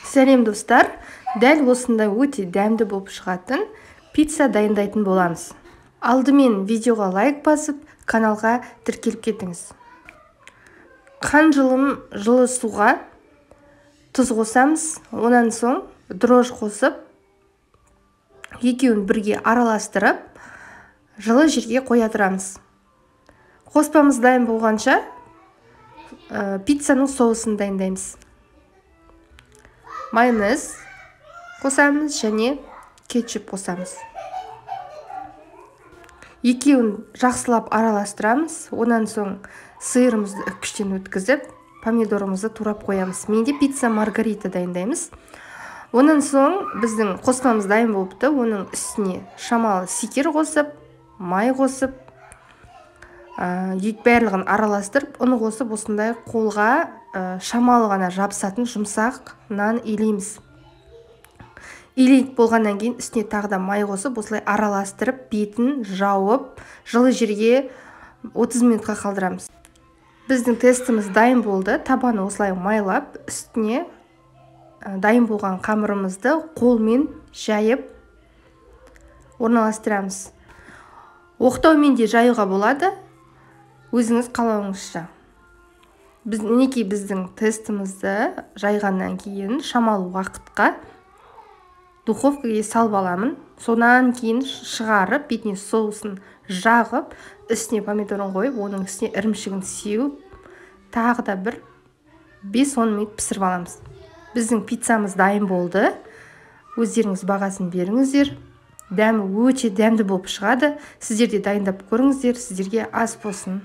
Сәлем достар, дәл осындай өте дәмді болып шығатын пицца дайындайтын боламыз. Алдымен видеоға лайк басып, каналға тіркеліп кетіңіз. Қан жылы суға тұз қосамыз, онан соң дрожж қосып, екеуін бірге араластырып, жылы жерге қоя тұрамыз. Қоспамыз дайын болғанша пиццаның соусын дайындаймыз. Майонез қосамыз және кетчуп қосамыз. Екеуін жақсылап араластырамыз. Онан соң сиырымызды үккіштен өткізіп, помидорымызды турап қоямыз. Менде пицца маргарита дайындаймыз. Онан соң біздің қоспамыз дайын болыпты. Оның үстіне шамалы сикер қосып, май қосып, барлығын араластырып, ұн қосып, осындай қолға шамалы ғана жабысатын жұмсақ нан илейміз. Илейіп болғаннан кейін үстіне тағы да май қосып, осылай араластырып, бетін жауып, жылы жерге 30 минутқа қалдырамыз. Біздің тестіміз дайын болды. Табаны осылай майлап, үстіне дайын болған қамырымызды қолмен жайып орналастырамыз. Оқтаумен де жаюға болады, өзіңіз қалауыңызша. Мінекей біздің тестімізді жайғаннан кейін шамалы уақытқа духовкаға салып аламын. Сонан кейін шығарып, бетіне соусын жағып, үстіне помидорын қойып, оның үстіне ірімшігін сеуіп, тағы да бір 5-10 минут пісіріп аламыз. Біздің пиццамыз дайын болды. Өздеріңіз бағасын беріңіздер. Дәмі өте дәмді болып шығады. Сіздер де дайындап көріңіздер, сіздерге ас болсын.